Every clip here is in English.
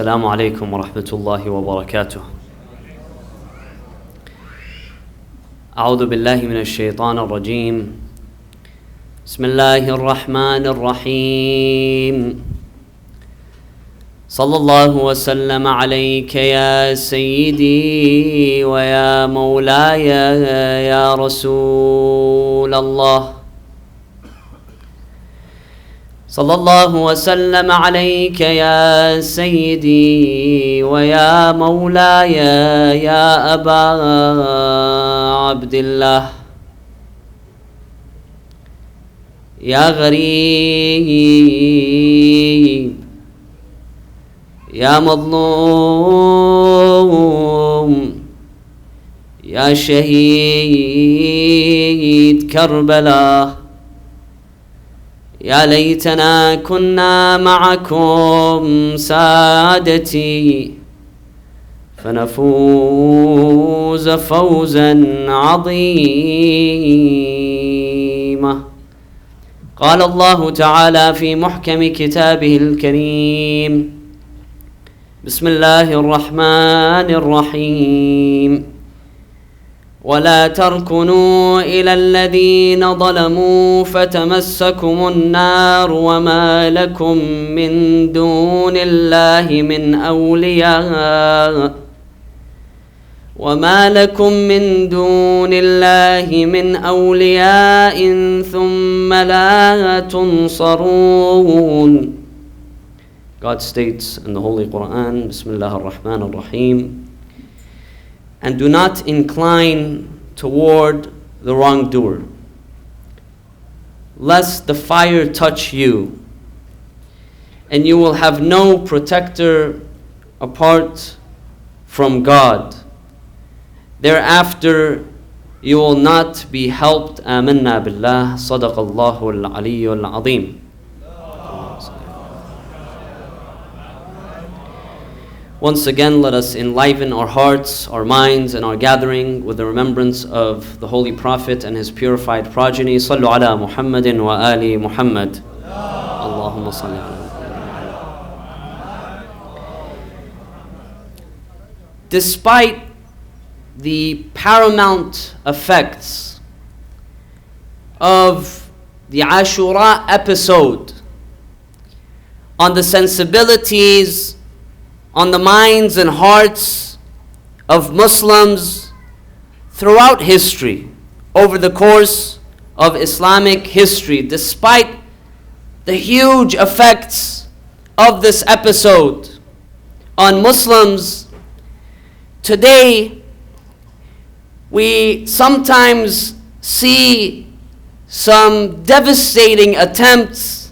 السلام عليكم ورحمة الله وبركاته. أعوذ بالله من الشيطان الرجيم. بسم الله الرحمن الرحيم. صلى الله وسلم عليك يا سيدي ويا مولاي يا رسول الله. صلى الله وسلم عليك يا سيدي ويا مولاي يا أبا عبد الله. يا غريب يا مظلوم يا شهيد كربلاء، يا ليتنا كنا معكم سادتي فنفوز فوزا عظيما. قال الله تعالى في محكم كتابه الكريم: بسم الله الرحمن الرحيم. ولا تركنوا إلى الذين ظلموا فتمسكم النار وما لكم من دون الله من أولياء ثم لا تنصرون. God states in the Holy Quran, Bismillah ar-Rahman ar-Rahim, and do not incline toward the wrongdoer, lest the fire touch you, and you will have no protector apart from God. Thereafter you will not be helped. Amanna billah. Sadaqallahu al-Aliyyul Azim. Once again, let us enliven our hearts, our minds, and our gathering with the remembrance of the Holy Prophet and his purified progeny. Sallu ala Muhammadin wa ali Muhammad. Allahumma salli ala Muhammad. Despite the paramount effects of the Ashura episode on the sensibilities, on the minds and hearts of Muslims throughout history, over the course of Islamic history, despite the huge effects of this episode on Muslims, today we sometimes see some devastating attempts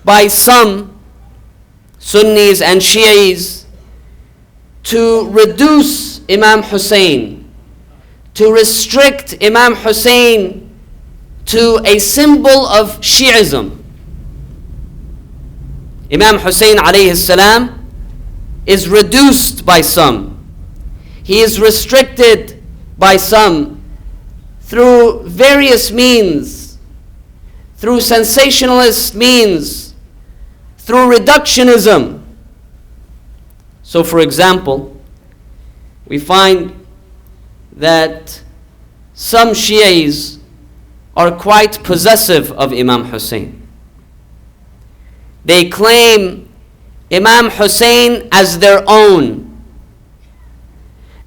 by some Sunnis and Shi'is to reduce Imam Husayn, to restrict Imam Husayn to a symbol of Shi'ism. Imam Husayn alayhi salam is reduced by some. He is restricted by some through various means, through sensationalist means, through reductionism. So, for example, we find that some Shi'is are quite possessive of Imam Husayn. They claim Imam Husayn as their own,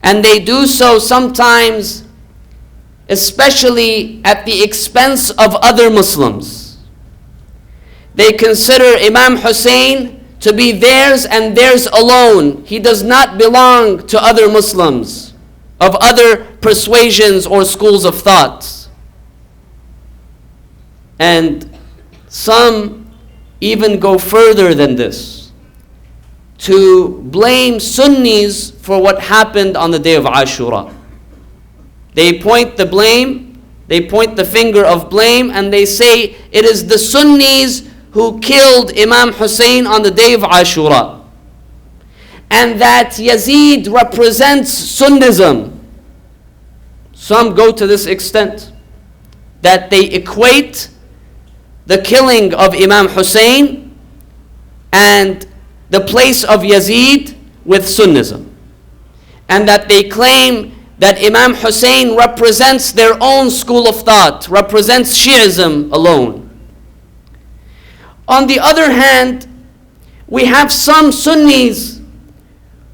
and they do so sometimes especially at the expense of other Muslims. They consider Imam Husayn to be theirs and theirs alone. He does not belong to other Muslims of other persuasions or schools of thought. And some even go further than this, to blame Sunnis for what happened on the day of Ashura. They point the finger of blame, and they say it is the Sunnis who killed Imam Husayn on the day of Ashura, and that Yazid represents Sunnism. Some go to this extent, that they equate the killing of Imam Husayn and the place of Yazid with Sunnism, and that they claim that Imam Husayn represents their own school of thought, represents Shi'ism alone. On the other hand, we have some Sunnis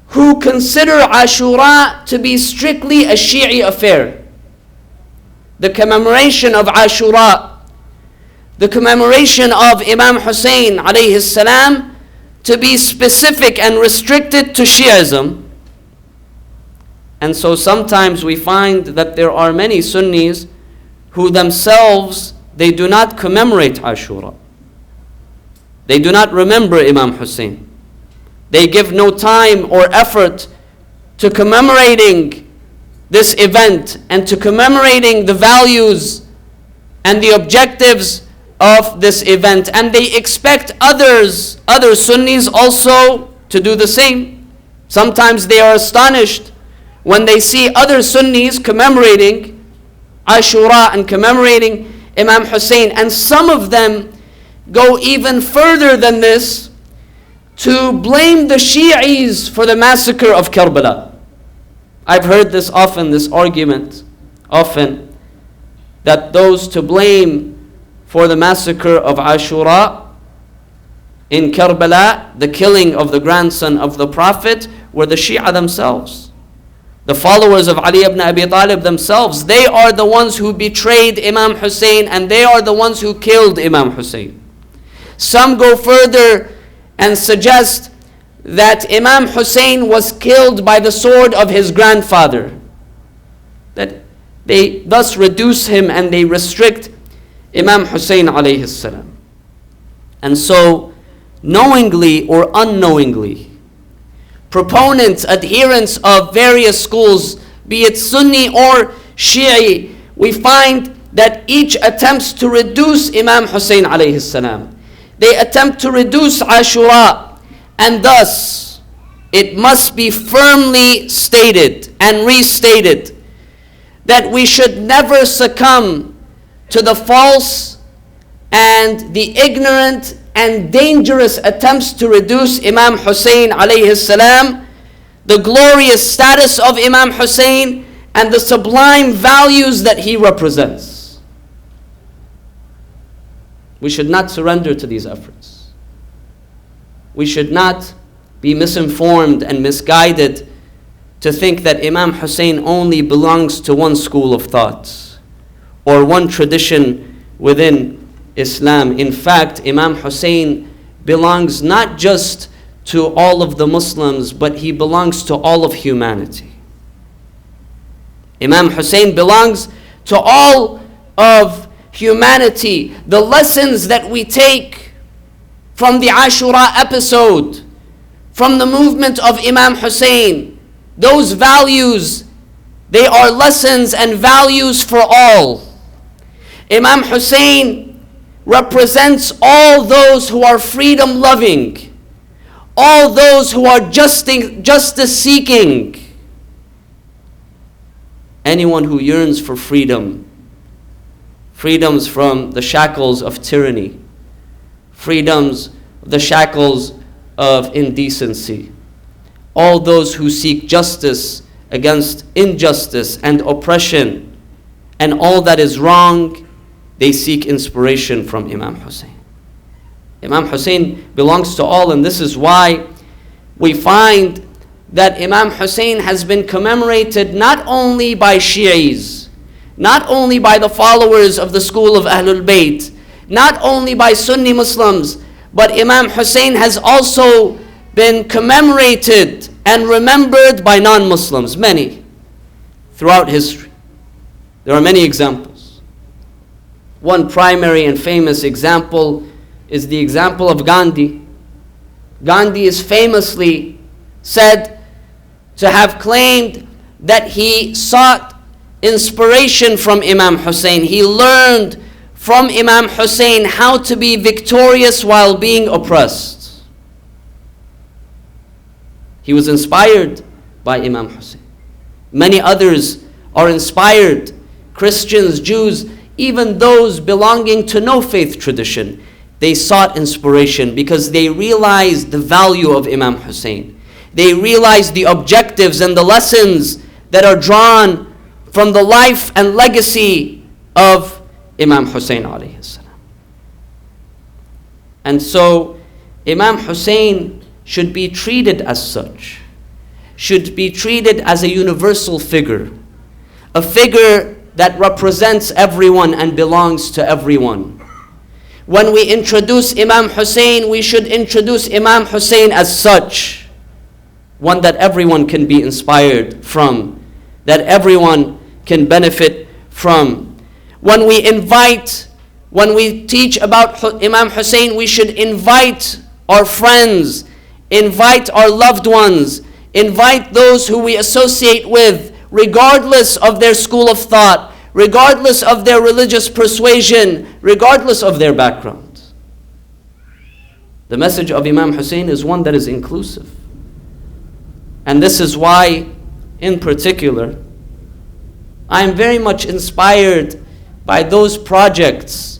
who consider Ashura to be strictly a Shi'i affair. The commemoration of Ashura, the commemoration of Imam Husayn alayhi salam, to be specific and restricted to Shi'ism. And so sometimes we find that there are many Sunnis who themselves, they do not commemorate Ashura. They do not remember Imam Husayn. They give no time or effort to commemorating this event and to commemorating the values and the objectives of this event. And they expect other Sunnis also to do the same. Sometimes they are astonished when they see other Sunnis commemorating Ashura and commemorating Imam Husayn. And some of them go even further than this to blame the Shi'is for the massacre of Karbala. I've heard this often, this argument often, that those to blame for the massacre of Ashura in Karbala, the killing of the grandson of the Prophet, were the Shia themselves. The followers of Ali ibn Abi Talib themselves, they are the ones who betrayed Imam Husayn, and they are the ones who killed Imam Husayn. Some go further and suggest that Imam Husayn was killed by the sword of his grandfather. That they thus reduce him and they restrict Imam Husayn alayhi salam. And so, knowingly or unknowingly, proponents, adherents of various schools, be it Sunni or Shi'i, we find that each attempts to reduce Imam Husayn alayhi salam. They attempt to reduce Ashura, and thus it must be firmly stated and restated that we should never succumb to the false and the ignorant and dangerous attempts to reduce Imam Husayn alayhi salam, the glorious status of Imam Husayn, and the sublime values that he represents. We should not surrender to these efforts. We should not be misinformed and misguided to think that Imam Husayn only belongs to one school of thought or one tradition within Islam. In fact, Imam Husayn belongs not just to all of the Muslims, but he belongs to all of humanity. Imam Husayn belongs to all of humanity. The lessons that we take from the Ashura episode, from the movement of Imam Husayn, those values, they are lessons and values for all. Imam Husayn represents all those who are freedom loving, all those who are justice seeking, anyone who yearns for freedom. Freedoms from the shackles of tyranny, freedoms, the shackles of indecency. All those who seek justice against injustice and oppression and all that is wrong, they seek inspiration from Imam Husayn. Imam Husayn belongs to all, and this is why we find that Imam Husayn has been commemorated not only by Shi'is, not only by the followers of the school of Ahlul Bayt, not only by Sunni Muslims, but Imam Husayn has also been commemorated and remembered by non-Muslims, many, throughout history. There are many examples. One primary and famous example is the example of Gandhi. Gandhi is famously said to have claimed that he sought inspiration from Imam Husayn. He learned from Imam Husayn how to be victorious while being oppressed. He was inspired by Imam Husayn. Many others are inspired, Christians, Jews, even those belonging to no faith tradition. they sought inspiration because they realized the value of Imam Husayn. They realized the objectives and the lessons that are drawn from the life and legacy of Imam Husayn alayhi salam. And so Imam Husayn should be treated as such, should be treated as a universal figure, a figure that represents everyone and belongs to everyone. When we introduce Imam Husayn, we should introduce Imam Husayn as such, one that everyone can be inspired from, that everyone can benefit from. When we teach about Imam Husayn, we should invite our friends, invite our loved ones, invite those who we associate with, regardless of their school of thought, regardless of their religious persuasion, regardless of their background. The message of Imam Husayn is one that is inclusive. And this is why, in particular, I am very much inspired by those projects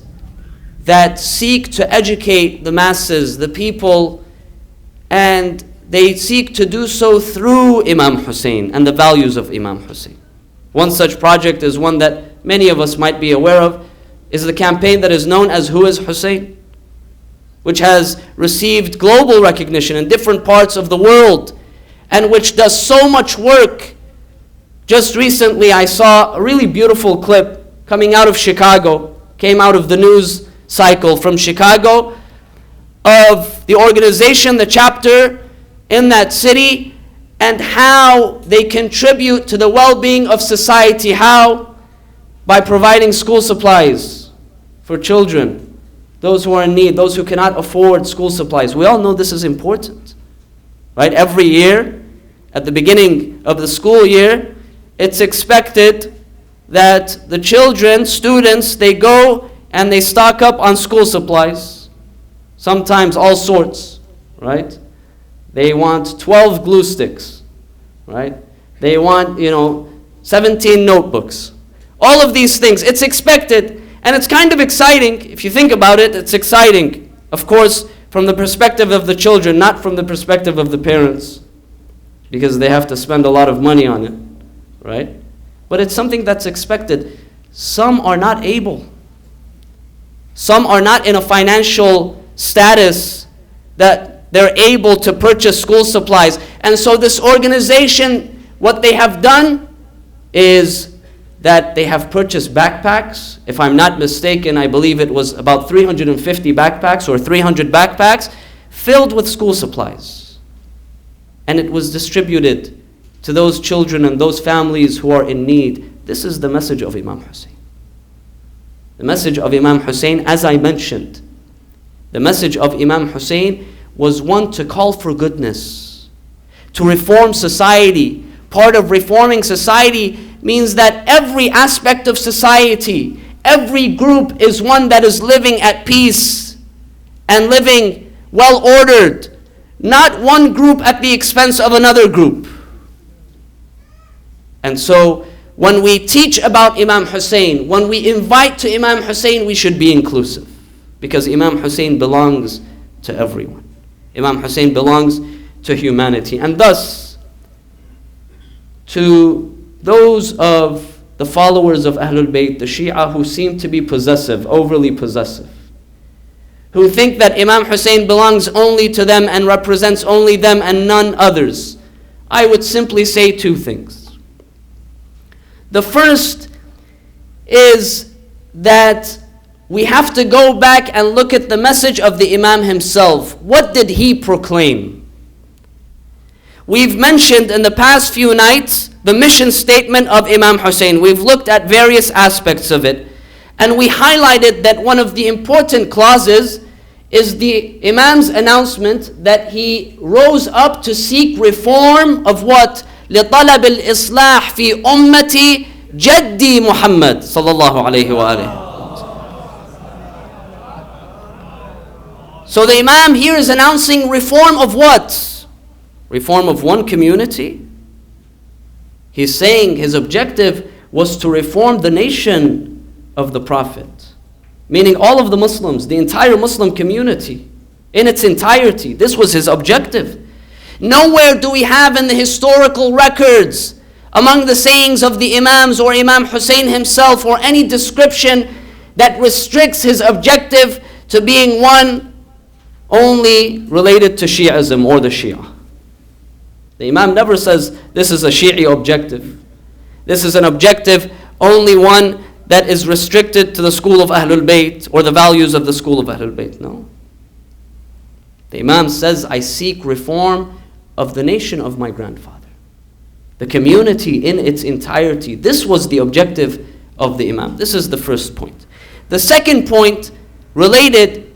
that seek to educate the masses, the people, and they seek to do so through Imam Husayn and the values of Imam Husayn. One such project is one that many of us might be aware of, is the campaign that is known as Who is Husayn, which has received global recognition in different parts of the world, and which does so much work. Just recently I saw a really beautiful clip coming out of Chicago, came out of the news cycle from Chicago, of the organization, the chapter in that city, and how they contribute to the well-being of society. How? By providing school supplies for children, those who are in need, those who cannot afford school supplies. We all know this is important, right? Every year, at the beginning of the school year, it's expected that the children, students, they go and they stock up on school supplies, sometimes all sorts, right? They want 12 glue sticks, right? They want, 17 notebooks. All of these things, it's expected, and it's kind of exciting. If you think about it, it's exciting. Of course, from the perspective of the children, not from the perspective of the parents, because they have to spend a lot of money on it, right? But it's something that's expected. Some are not able. Some are not in a financial status that they're able to purchase school supplies. And so this organization, what they have done is that they have purchased backpacks. If I'm not mistaken, I believe it was about 350 backpacks or 300 backpacks filled with school supplies. And it was distributed to those children and those families who are in need. This is the message of Imam Husayn. The message of Imam Husayn, as I mentioned, the message of Imam Husayn was one to call for goodness, to reform society. Part of reforming society means that every aspect of society, every group is one that is living at peace and living well ordered, not one group at the expense of another group. And so when we teach about Imam Husayn, when we invite to Imam Husayn, we should be inclusive, because Imam Husayn belongs to everyone. Imam Husayn belongs to humanity. And thus, to those of the followers of Ahlul Bayt, the Shi'a, who seem to be possessive, overly possessive, who think that Imam Husayn belongs only to them and represents only them and none others, I would simply say two things. The first is that we have to go back and look at the message of the Imam himself. What did he proclaim? We've mentioned in the past few nights the mission statement of Imam Husayn. We've looked at various aspects of it, and we highlighted that one of the important clauses is the Imam's announcement that he rose up to seek reform of what? لطلب الإصلاح في أمتي جدي محمد صلى الله عليه وآله. So the Imam here is announcing reform of what? Reform of one community. He's saying his objective was to reform the nation of the Prophet. meaning all of the Muslims, the entire Muslim community, in its entirety. This was his objective. Nowhere do we have in the historical records, among the sayings of the Imams or Imam Husayn himself, or any description that restricts his objective to being one only related to Shi'ism or the Shia. The Imam never says this is a Shi'i objective. This is an objective only one that is restricted to the school of Ahlul Bayt or the values of the school of Ahlul Bayt. No. The Imam says, I seek reform of the nation of my grandfather, the community in its entirety. This was the objective of the Imam. This is the first point. The second point related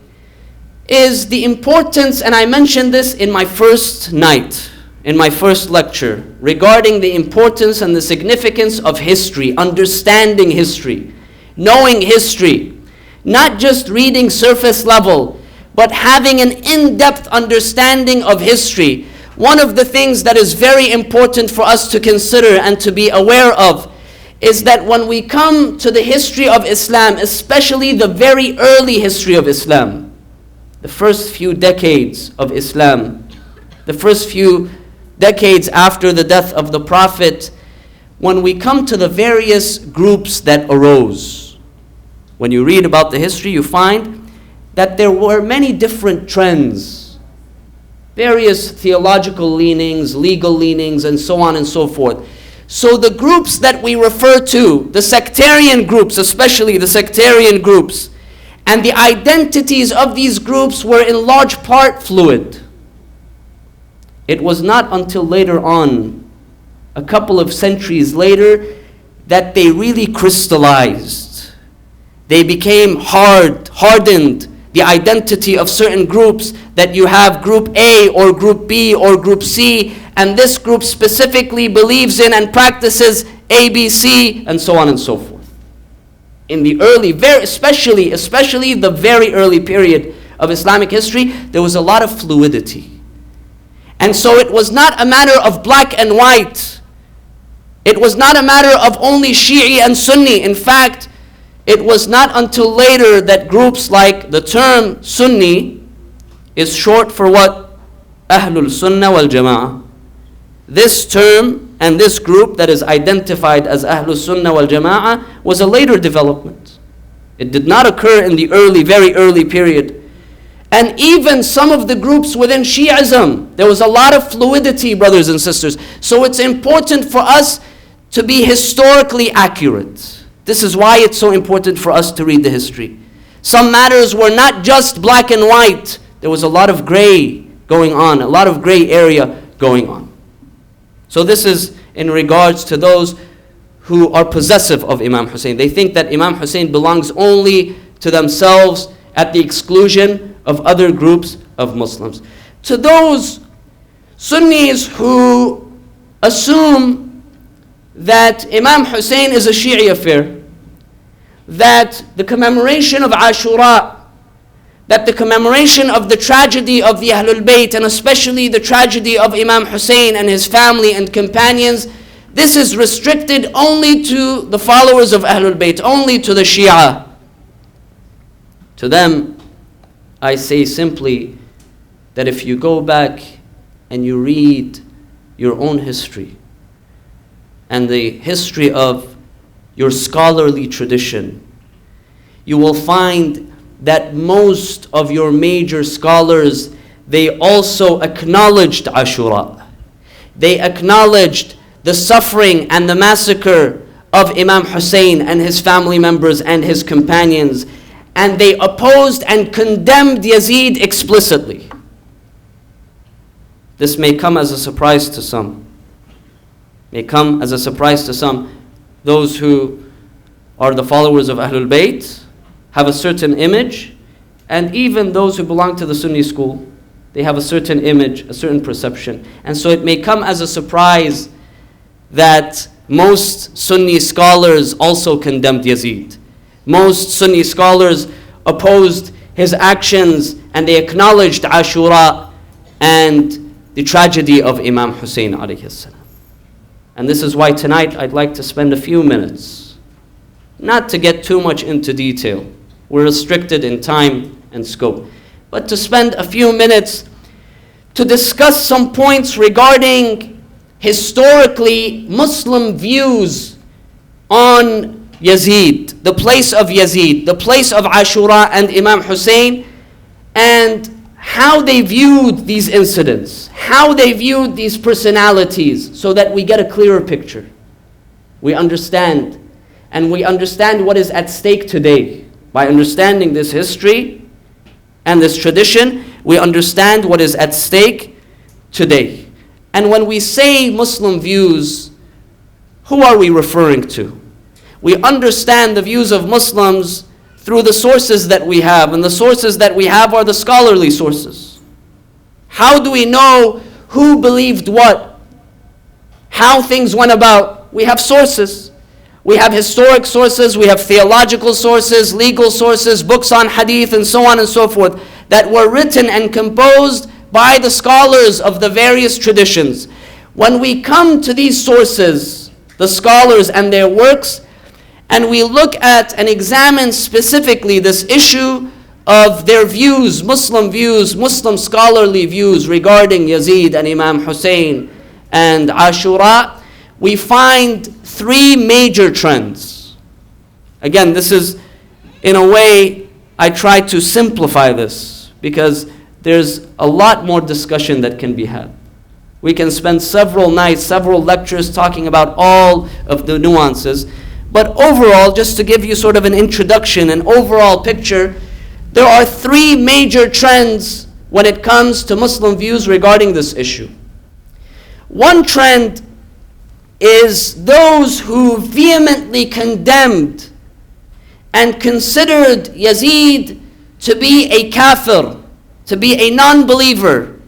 is the importance, and I mentioned this in my first night, in my first lecture, regarding the importance and the significance of history, understanding history, knowing history, not just reading surface level, but having an in-depth understanding of history. One of the things that is very important for us to consider and to be aware of is that when we come to the history of Islam, especially the very early history of Islam, the first few decades of Islam, the first few decades after the death of the Prophet, when we come to the various groups that arose, when you read about the history, you find that there were many different trends, various theological leanings, legal leanings, and so on and so forth. So the groups that we refer to, the sectarian groups, especially the sectarian groups, and the identities of these groups were in large part fluid. It was not until later on, a couple of centuries later, that they really crystallized. They became hardened. The identity of certain groups, that you have group A or group B or group C, and this group specifically believes in and practices A, B, C, and so on and so forth. In the early, especially the very early period of Islamic history, there was a lot of fluidity. And so it was not a matter of black and white. It was not a matter of only Shi'i and Sunni. In fact, it was not until later that groups like the term Sunni is short for what? Ahlul Sunnah wal Jama'ah. This term and this group that is identified as Ahlul Sunnah wal Jama'ah was a later development. It did not occur in the very early period. And even some of the groups within Shi'ism, there was a lot of fluidity, brothers and sisters. So it's important for us to be historically accurate. This is why it's so important for us to read the history. Some matters were not just black and white. There was a lot of gray going on, a lot of gray area going on. So this is in regards to those who are possessive of Imam Husayn. They think that Imam Husayn belongs only to themselves at the exclusion of other groups of Muslims. To those Sunnis who assume that Imam Husayn is a Shi'i affair, that the commemoration of Ashura, that the commemoration of the tragedy of the Ahlul Bayt, and especially the tragedy of Imam Husayn and his family and companions, this is restricted only to the followers of Ahlul Bayt, only to the Shia. To them, I say simply that if you go back and you read your own history, and the history of your scholarly tradition, you will find that most of your major scholars, they also acknowledged Ashura. They acknowledged the suffering and the massacre of Imam Husayn and his family members and his companions, and they opposed and condemned Yazid explicitly. This may come as a surprise to some. Those who are the followers of Ahlul Bayt have a certain image, and even those who belong to the Sunni school, they have a certain image, a certain perception. And so it may come as a surprise that most Sunni scholars also condemned Yazid. Most Sunni scholars opposed his actions, and they acknowledged Ashura and the tragedy of Imam Husayn alayhi salam. And this is why tonight I'd like to spend a few minutes, not to get too much into detail. we're restricted in time and scope. But to spend a few minutes to discuss some points regarding historically Muslim views on Yazid, the place of Yazid, the place of Ashura and Imam Husayn, and how they viewed these incidents, how they viewed these personalities, so that we get a clearer picture. We understand, and we understand what is at stake today. By understanding this history and this tradition, we understand what is at stake today. And when we say Muslim views, who are we referring to? We understand the views of Muslims through the sources that we have, and the sources that we have are the scholarly sources. How do we know who believed what? How things went about? We have sources. We have historic sources, we have theological sources, legal sources, books on hadith, and so on and so forth, that were written and composed by the scholars of the various traditions. When we come to these sources, the scholars and their works, and we look at and examine specifically this issue of their views, Muslim scholarly views regarding Yazid and Imam Husayn and Ashura, we find three major trends. Again, this is, in a way, I try to simplify this because there's a lot more discussion that can be had. We can spend several nights, several lectures talking about all of the nuances. But overall, just to give you sort of an introduction, an overall picture, there are three major trends when it comes to Muslim views regarding this issue. One trend is those who vehemently condemned and considered Yazid to be a kafir, to be a non-believer,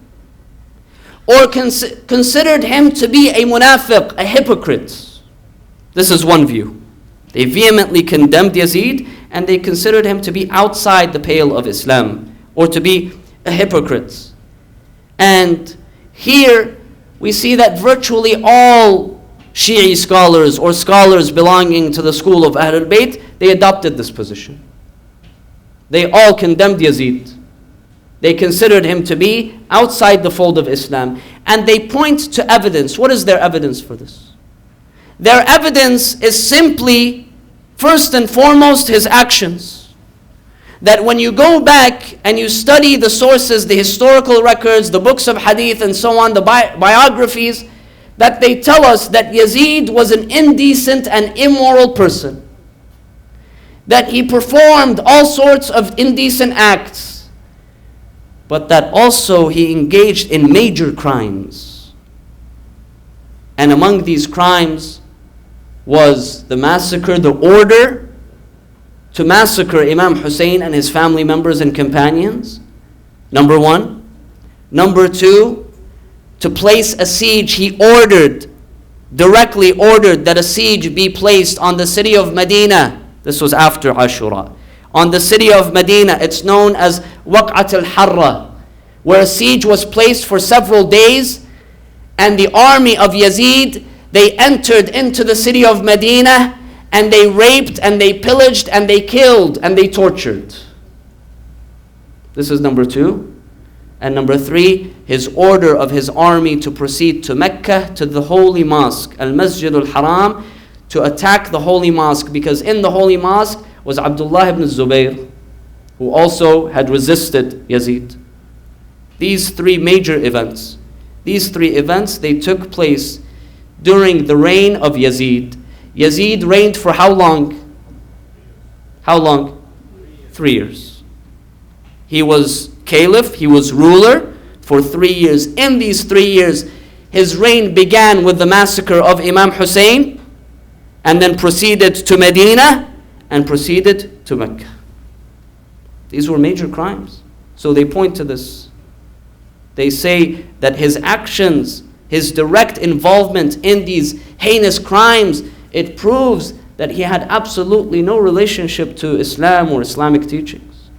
or considered him to be a munafiq, a hypocrite. This is one view. They vehemently condemned Yazid and they considered him to be outside the pale of Islam or to be a hypocrite. And here we see that virtually all Shi'i scholars or scholars belonging to the school of Ahlul Bayt, they adopted this position. They all condemned Yazid. They considered him to be outside the fold of Islam. And they point to evidence. What is their evidence for this? Their evidence is simply, first and foremost, his actions. That when you go back and you study the sources, the historical records, the books of hadith and so on, the biographies, that they tell us that Yazid was an indecent and immoral person. That he performed all sorts of indecent acts. But that also he engaged in major crimes. And among these crimes was the massacre, the order to massacre Imam Husayn and his family members and companions. Number one. Number two, to place a siege. He directly ordered that a siege be placed on the city of Medina. This was after Ashura. On the city of Medina, it's known as Waq'at al-Harra, where a siege was placed for several days, and the army of Yazid, they entered into the city of Medina, and they raped, and they pillaged, and they killed, and they tortured. This is number two. And number three, his order of his army to proceed to Mecca, to the holy mosque, Al-Masjid al-Haram, to attack the holy mosque, because in the holy mosque was Abdullah ibn Zubayr, who also had resisted Yazid. These three major events, they took place during the reign of Yazid. Yazid reigned for how long? How long? 3 years. He was caliph, he was ruler for 3 years. In these 3 years, his reign began with the massacre of Imam Husayn, and then proceeded to Medina, and proceeded to Mecca. These were major crimes. So they point to this. They say that his actions, his direct involvement in these heinous crimes, it proves that he had absolutely no relationship to Islam or Islamic teachings.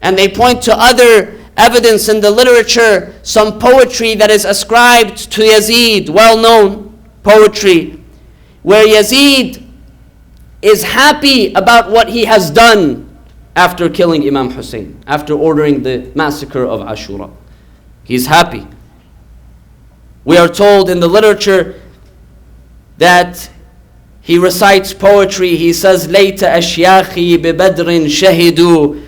And they point to other evidence in the literature, some poetry that is ascribed to Yazid, well-known poetry, where Yazid is happy about what he has done after killing Imam Husayn, after ordering the massacre of Ashura. He's happy. We are told in the literature that he recites poetry. He says, لَيْتَ أَشْيَاخِي بِبَدْرٍ شَهِدُوا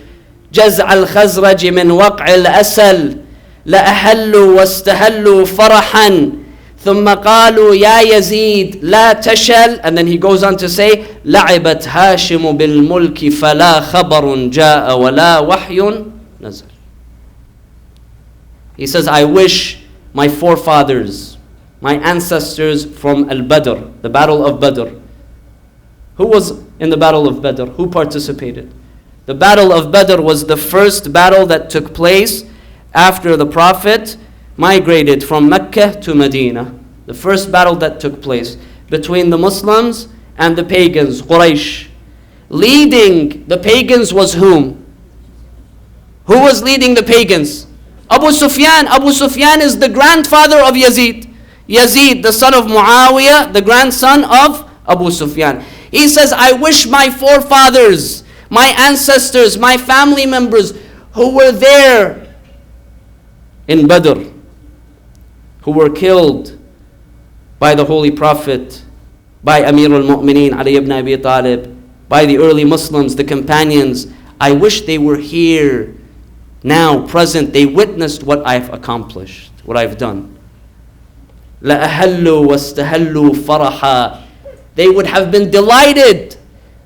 جَزْعَ الْخَزْرَجِ مِنْ وَقْعِ الْأَسَلِ لَأَهَلُّوا وَاسْتَهَلُّوا فَرَحًا ثم قالوا يا يزيد لا تشل. And then he goes on to say لعبت هاشم بالملك فلا خبر جاء ولا وحي نزل. He says, I wish my forefathers, my ancestors from Al-Badr, the battle of Badr. Who was in the battle of Badr? Who participated? The battle of Badr was the first battle that took place after the Prophet migrated from Mecca to Medina. The first battle that took place between the Muslims and the pagans, Quraysh. Leading the pagans was whom? Who was leading the pagans? Abu Sufyan. Abu Sufyan is the grandfather of Yazid. Yazid, the son of Muawiyah, the grandson of Abu Sufyan. He says, I wish my forefathers, my ancestors, my family members who were there in Badr, who were killed by the Holy Prophet, by Amir al-Mu'mineen, Ali ibn Abi Talib, by the early Muslims, the companions. I wish they were here, now, present. They witnessed what I've accomplished, what I've done. لَأَهَلُّوا وَاسْتَهَلُّوا فَرَحًا. They would have been delighted.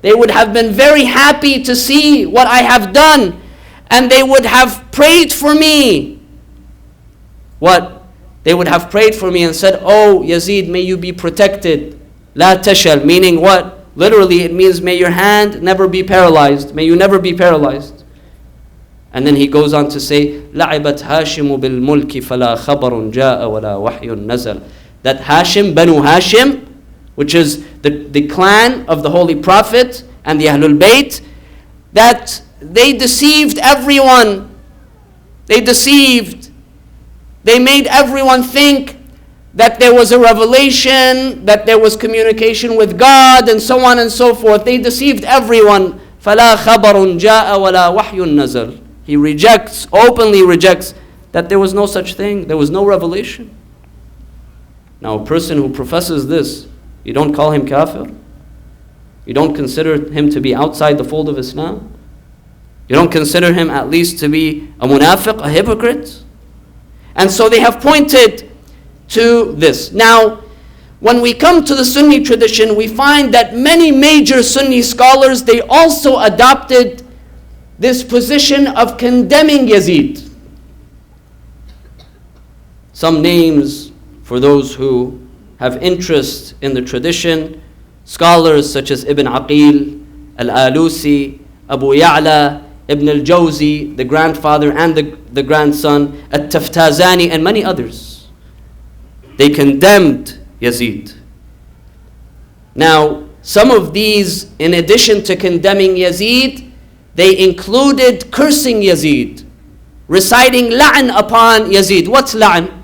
They would have been very happy to see what I have done. And they would have prayed for me. What? They would have prayed for me and said, oh Yazid, may you be protected. La tashal, meaning what? Literally it means may your hand never be paralyzed. May you never be paralyzed. And then he goes on to say, لَعِبَتْ هَاشِمُ بِالْمُلْكِ فَلَا خَبَرٌ جَاءَ وَلَا وَحْيٌ نَزَلَ. That Hashim, Banu Hashim, which is the clan of the Holy Prophet and the Ahlul Bayt, that they deceived everyone. They made everyone think that there was a revelation, that there was communication with God, and so on and so forth. They deceived everyone. فَلَا خَبَرٌ جَاءَ وَلَا وَحْيٌ نَزَلَ. He openly rejects that there was no such thing. There was no revelation. Now a person who professes this, you don't call him kafir. You don't consider him to be outside the fold of Islam. You don't consider him at least to be a munafiq, a hypocrite. And so they have pointed to this. Now, when we come to the Sunni tradition, we find that many major Sunni scholars, they also adopted this position of condemning Yazid. Some names for those who have interest in the tradition, scholars such as Ibn Aqil, Al-Alusi, Abu Ya'la, Ibn al-Jawzi, the grandfather and the grandson, At-Taftazani, and many others. They condemned Yazid. Now, some of these, in addition to condemning Yazid, they included cursing Yazid, reciting la'an upon Yazid. What's la'an?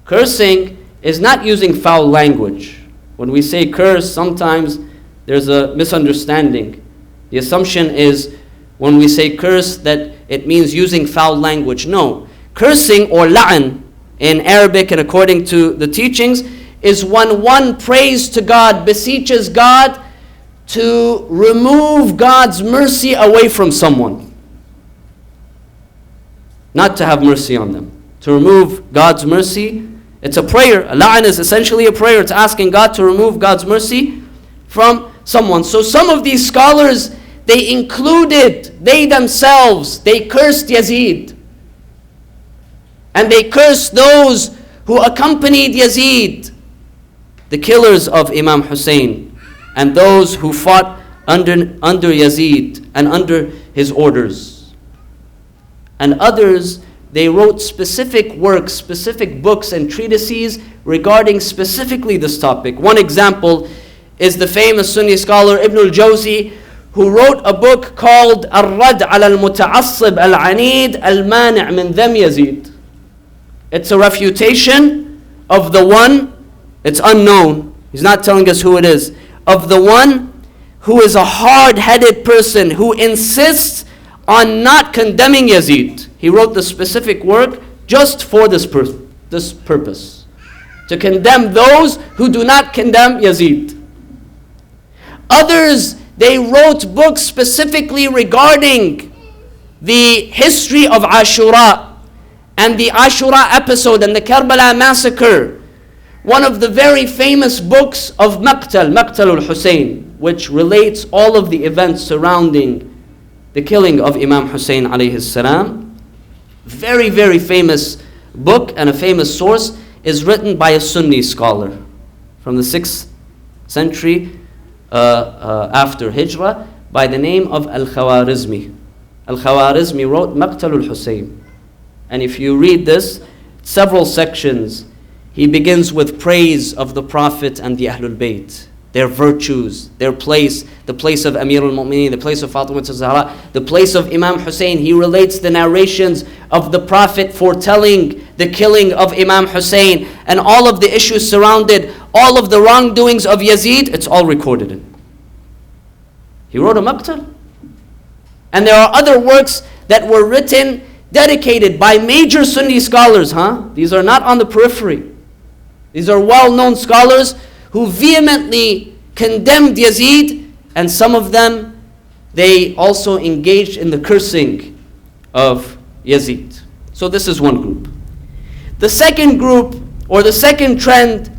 Cursing is not using foul language. When we say curse, sometimes there's a misunderstanding. The assumption is when we say curse that it means using foul language. No. Cursing or la'an in Arabic and according to the teachings is when one prays to God, beseeches God to remove God's mercy away from someone. Not to have mercy on them. To remove God's mercy. It's a prayer. A la'an is essentially a prayer. It's asking God to remove God's mercy from someone. So some of these scholars, they themselves, they cursed Yazid. And they cursed those who accompanied Yazid, the killers of Imam Husayn, and those who fought under Yazid and under his orders. And others, they wrote specific works, specific books and treatises regarding specifically this topic. One example is the famous Sunni scholar Ibn al-Jawzi, who wrote a book called Al-Rad ala al-Muta'assib al-Anid al-Mani' min Dham Yazid. It's a refutation of the one, it's unknown, he's not telling us who it is, of the one who is a hard-headed person who insists on not condemning Yazid. He wrote the specific work just for this purpose, to condemn those who do not condemn Yazid. Others, they wrote books specifically regarding the history of Ashura and the Ashura episode and the Karbala massacre. One of the very famous books of Maqtal al-Husayn, which relates all of the events surrounding the killing of Imam Husayn alayhi salam. Very, very famous book and a famous source, is written by a Sunni scholar from the 6th century after Hijrah by the name of Al-Khwarizmi. Al-Khwarizmi wrote Maqtal al-Husayn. And if you read this, several sections, he begins with praise of the Prophet and the Ahlul Bayt, their virtues, their place, the place of Amir al-Mu'mineen, the place of Fatima al-Zahra, the place of Imam Husayn. He relates the narrations of the Prophet foretelling the killing of Imam Husayn and all of the issues surrounded, all of the wrongdoings of Yazid. It's all recorded in. He wrote a Maqtal. And there are other works that were written, dedicated by major Sunni scholars. These are not on the periphery. These are well-known scholars who vehemently condemned Yazid, and some of them, they also engaged in the cursing of Yazid. So this is one group. The second group, or the second trend,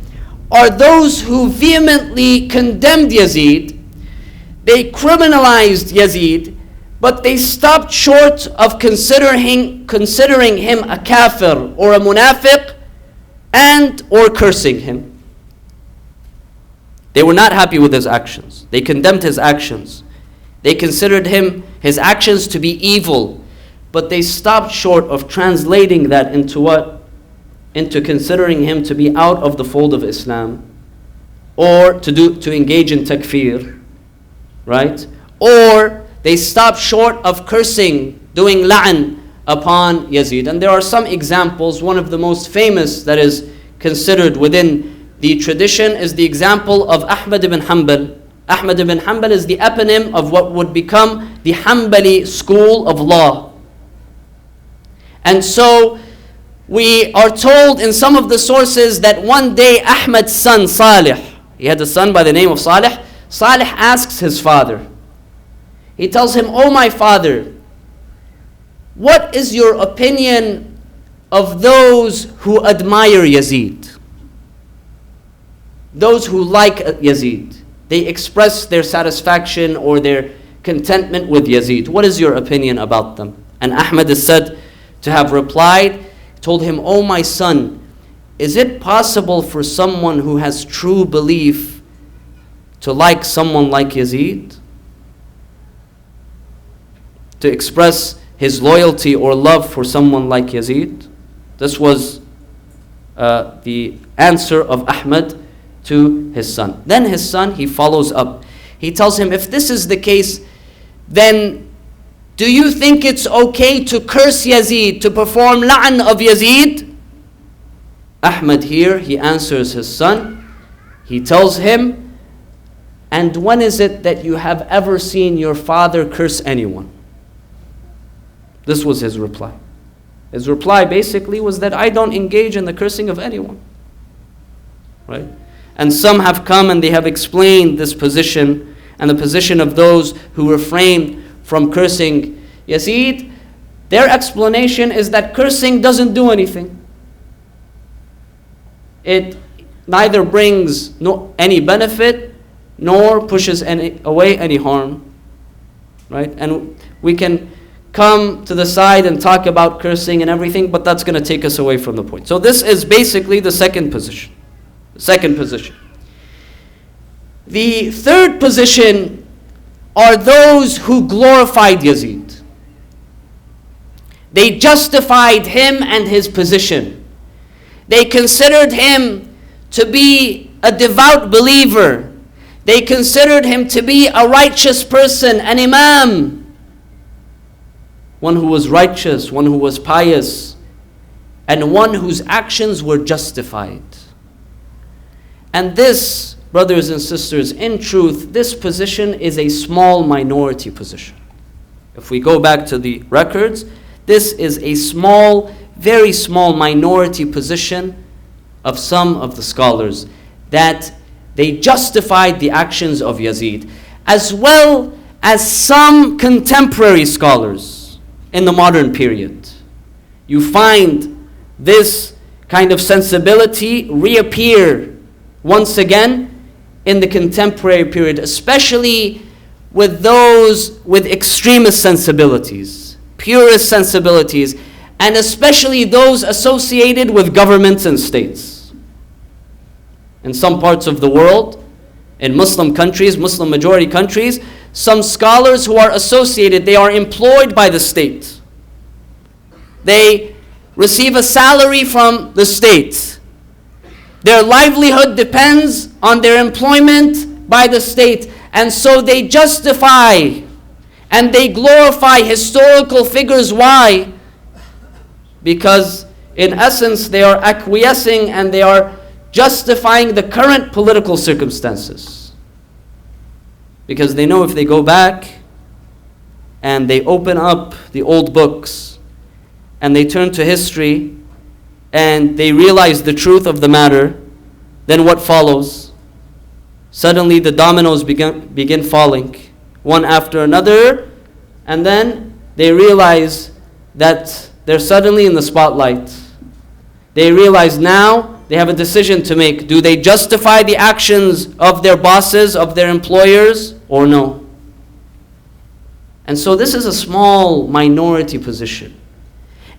are those who vehemently condemned Yazid. They criminalized Yazid, but they stopped short of considering him a kafir or a munafiq and or cursing him. They were not happy with his actions. They condemned his actions. They considered his actions to be evil, but they stopped short of translating that into what? Into considering him to be out of the fold of Islam, or to engage in takfir, right? Or they stopped short of cursing, doing la'an upon Yazid. And there are some examples. One of the most famous that is considered within the tradition is the example of Ahmad ibn Hanbal. Ahmad ibn Hanbal is the eponym of what would become the Hanbali school of law. And so we are told in some of the sources that one day Ahmad's son Salih, he had a son by the name of Salih. Salih asks his father, he tells him, "Oh my father, what is your opinion of those who admire Yazid? Those who like Yazid. They express their satisfaction or their contentment with Yazid. What is your opinion about them?" And Ahmad is said to have replied, told him, "Oh my son, is it possible for someone who has true belief to like someone like Yazid? To express his loyalty or love for someone like Yazid?" This was the answer of Ahmad to his son. Then his son, he follows up. He tells him, if this is the case, then do you think it's okay to curse Yazid, to perform la'an of Yazid? Ahmad here, he answers his son. He tells him, and when is it that you have ever seen your father curse anyone? This was his reply. His reply basically was that I don't engage in the cursing of anyone. Right? And some have come and they have explained this position and the position of those who refrained from cursing Yazid. Their explanation is that cursing doesn't do anything. It neither brings any benefit nor pushes away any harm. Right? And we can come to the side and talk about cursing and everything, but that's going to take us away from the point. So this is basically the second position. The third position are those who glorified Yazid. They justified him and his position. They considered him to be a devout believer. They considered him to be a righteous person, an imam, one who was righteous, one who was pious, and one whose actions were justified. And this brothers and sisters, in truth, this position is a small minority position. If we go back to the records, this is a small, very small minority position of some of the scholars, that they justified the actions of Yazid, as well as some contemporary scholars in the modern period. You find this kind of sensibility reappear once again in the contemporary period, especially with those with extremist sensibilities, purist sensibilities, and especially those associated with governments and states. In some parts of the world, in Muslim countries, Muslim majority countries, some scholars who are associated, they are employed by the state. They receive a salary from the state. Their livelihood depends on their employment by the state. And so they justify and they glorify historical figures. Why? Because in essence they are acquiescing and they are justifying the current political circumstances. Because they know if they go back and they open up the old books and they turn to history and they realize the truth of the matter, then what follows? Suddenly the dominoes begin falling, one after another, and then they realize that they're suddenly in the spotlight. They realize now they have a decision to make. Do they justify the actions of their bosses, of their employers, or no? And so this is a small minority position.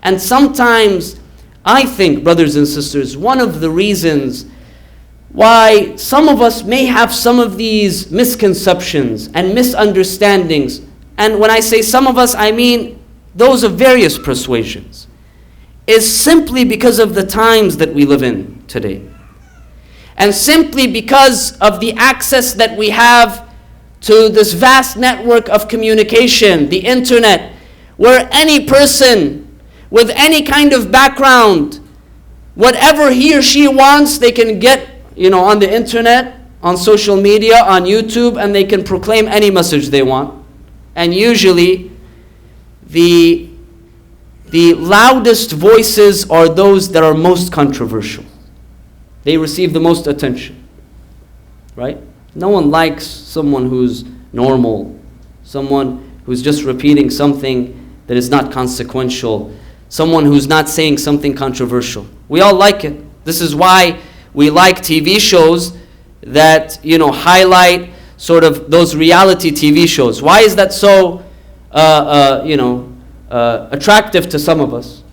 And sometimes, I think, brothers and sisters, one of the reasons why some of us may have some of these misconceptions and misunderstandings, and when I say some of us, I mean those of various persuasions, is simply because of the times that we live in today. And simply because of the access that we have to this vast network of communication, the internet, where any person with any kind of background, whatever he or she wants, they can get, on the internet, on social media, on YouTube, and they can proclaim any message they want. And usually, the loudest voices are those that are most controversial. They receive the most attention, right? No one likes someone who's normal, someone who's just repeating something that is not consequential, someone who's not saying something controversial. We all like it. This is why we like TV shows that, highlight sort of those reality TV shows. Why is that so, attractive to some of us?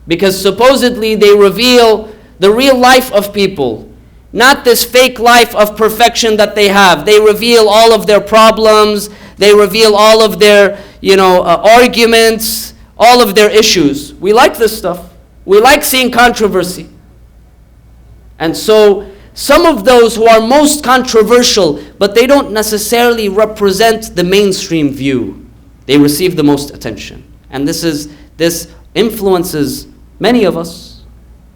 Because supposedly they reveal the real life of people, not this fake life of perfection that they have. They reveal all of their problems. They reveal all of their, arguments, all of their issues. We like this stuff. We like seeing controversy. And so some of those who are most controversial, but they don't necessarily represent the mainstream view, they receive the most attention. And this influences many of us,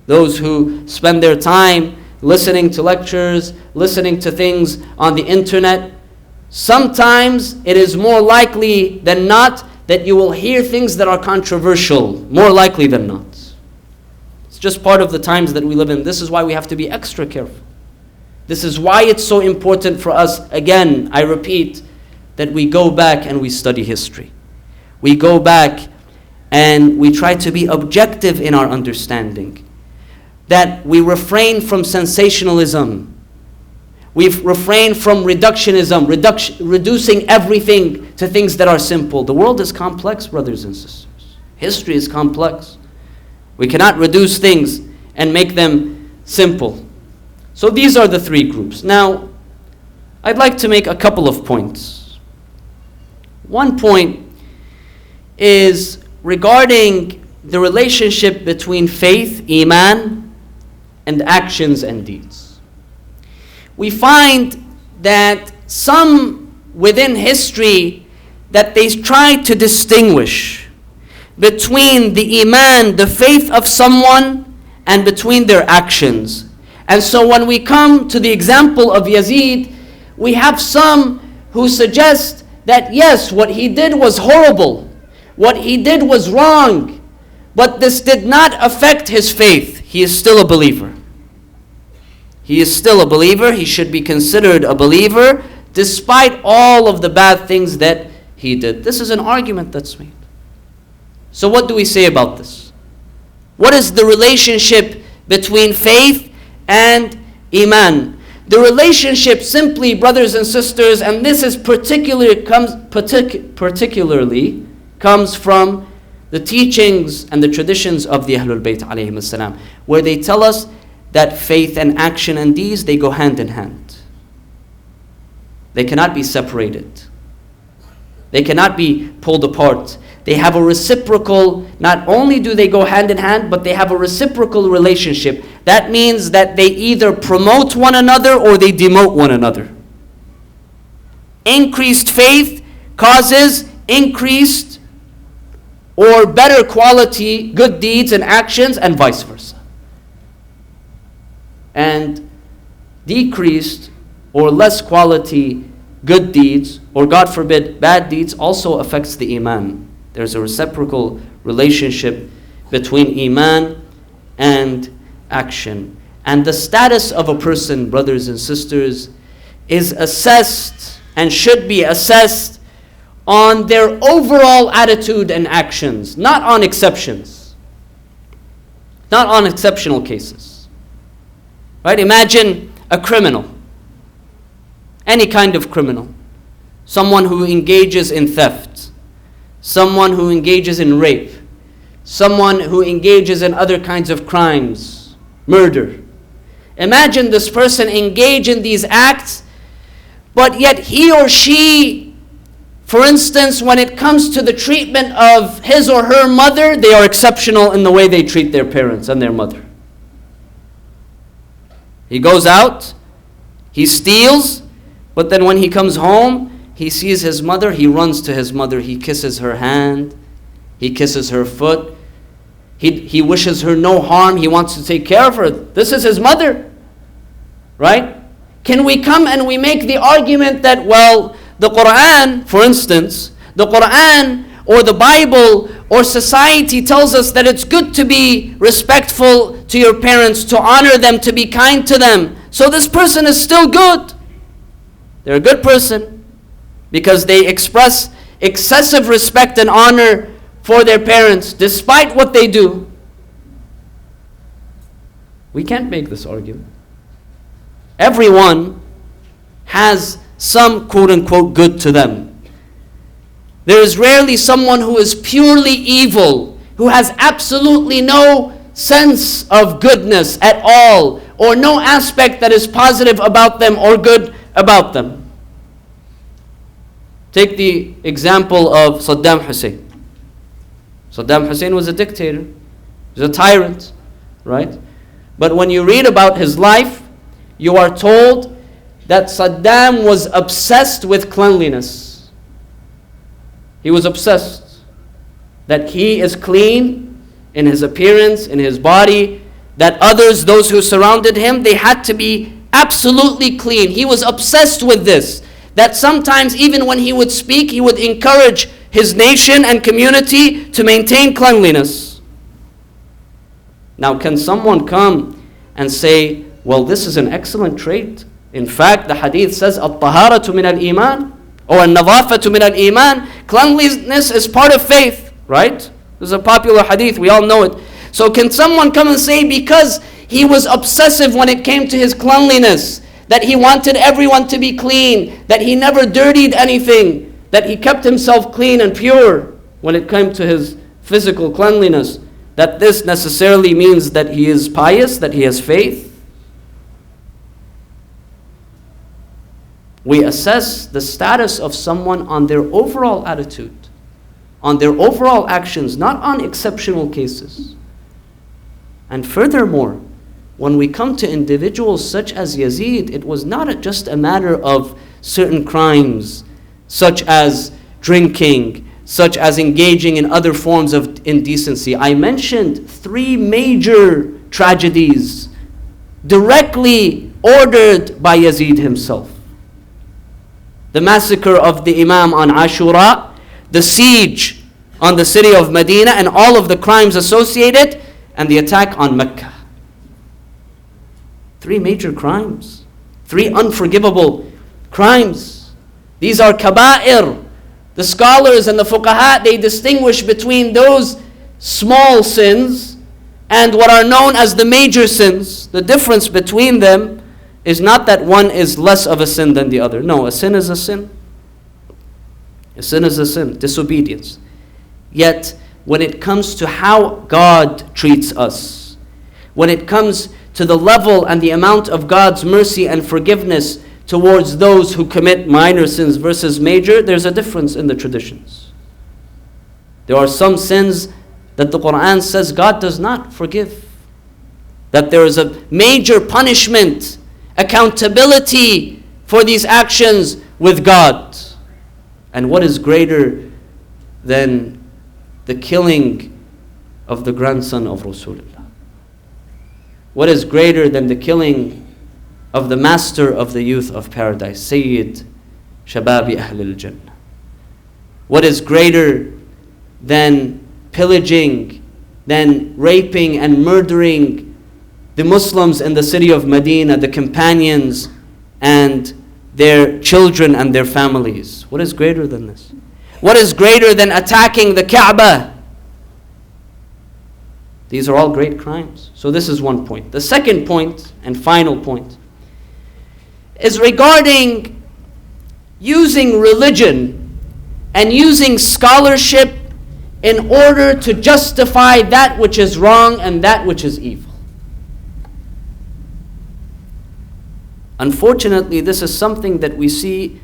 those who spend their time listening to lectures, listening to things on the internet. Sometimes it is more likely than not that you will hear things that are controversial, more likely than not. It's just part of the times that we live in. This is why we have to be extra careful. This is why it's so important for us, again, I repeat, that we go back and we study history. We go back and we try to be objective in our understanding. That we refrain from sensationalism. We refrain from reductionism, reducing everything to things that are simple. The world is complex, brothers and sisters. History is complex. We cannot reduce things and make them simple. So these are the three groups. Now, I'd like to make a couple of points. One point is regarding the relationship between faith, Iman, and actions and deeds. We find that some within history that they try to distinguish between the Iman, the faith of someone, and between their actions. And so when we come to the example of Yazid, we have some who suggest that yes, what he did was horrible, what he did was wrong, but this did not affect his faith. He is still a believer. He is still a believer. He should be considered a believer despite all of the bad things that he did. This is an argument that's made. So what do we say about this? What is the relationship between faith and Iman? The relationship simply, brothers and sisters, and this is particularly comes from the teachings and the traditions of the Ahlul Bayt alayhim as-salam, where they tell us that faith and action and deeds, they go hand in hand. They cannot be separated. They cannot be pulled apart. They have a reciprocal, not only do they go hand in hand, but they have a reciprocal relationship. That means that they either promote one another or they demote one another. Increased faith causes increased or better quality good deeds and actions, and vice versa. And decreased or less quality good deeds, or God forbid bad deeds, also affects the Iman. There's a reciprocal relationship between Iman and action. And the status of a person, brothers and sisters, is assessed and should be assessed on their overall attitude and actions, not on exceptions, not on exceptional cases. Right? Imagine a criminal, any kind of criminal, someone who engages in theft, someone who engages in rape, someone who engages in other kinds of crimes, murder. Imagine this person engage in these acts, but yet he or she, for instance, when it comes to the treatment of his or her mother, they are exceptional in the way they treat their parents and their mother. He goes out, he steals, but then when he comes home, he sees his mother, he runs to his mother, he kisses her hand, he kisses her foot, he wishes her no harm, he wants to take care of her. This is his mother, right? Can we come and we make the argument that, well, the Quran, for instance, the Quran or the Bible or society tells us that it's good to be respectful to your parents, to honor them, to be kind to them. So this person is still good. They're a good person because they express excessive respect and honor for their parents despite what they do. We can't make this argument. Everyone has some quote-unquote good to them. There is rarely someone who is purely evil, who has absolutely no sense of goodness at all, or no aspect that is positive about them or good about them. Take the example of Saddam Hussein. Saddam Hussein was a dictator. He was a tyrant, right? But when you read about his life, you are told that Saddam was obsessed with cleanliness. He was obsessed that he is clean in his appearance, in his body, that others, those who surrounded him, they had to be absolutely clean. He was obsessed with this, that sometimes even when he would speak, he would encourage his nation and community to maintain cleanliness. Now, can someone come and say, well, this is an excellent trait? In fact, the hadith says, "At-taharatu min al-iman," or "An-nadhafatu min al-iman." Cleanliness is part of faith, right? This is a popular hadith, we all know it. So can someone come and say, because he was obsessive when it came to his cleanliness, that he wanted everyone to be clean, that he never dirtied anything, that he kept himself clean and pure when it came to his physical cleanliness, that this necessarily means that he is pious, that he has faith? We assess the status of someone on their overall attitude, on their overall actions, not on exceptional cases. And furthermore, when we come to individuals such as Yazid, it was not just a matter of certain crimes, such as drinking, such as engaging in other forms of indecency. I mentioned 3 major tragedies directly ordered by Yazid himself. The massacre of the Imam on Ashura, the siege on the city of Medina, and all of the crimes associated, and the attack on Mecca. 3 major crimes. 3 unforgivable crimes. These are kaba'ir. The scholars and the fuqaha, they distinguish between those small sins and what are known as the major sins. The difference between them is not that one is less of a sin than the other. No, a sin is a sin. A sin is a sin, disobedience. Yet, when it comes to how God treats us, when it comes to the level and the amount of God's mercy and forgiveness towards those who commit minor sins versus major, there's a difference in the traditions. There are some sins that the Quran says God does not forgive. That there is a major punishment, accountability for these actions with God. And what is greater than the killing of the grandson of Rasulullah? What is greater than the killing of the master of the youth of paradise, Sayyid Shababi Ahlul Jannah? What is greater than pillaging, than raping and murdering the Muslims in the city of Medina, the companions and their children and their families? What is greater than this? What is greater than attacking the Kaaba? These are all great crimes. So this is one point. The second point and final point is regarding using religion and using scholarship in order to justify that which is wrong and that which is evil. Unfortunately, this is something that we see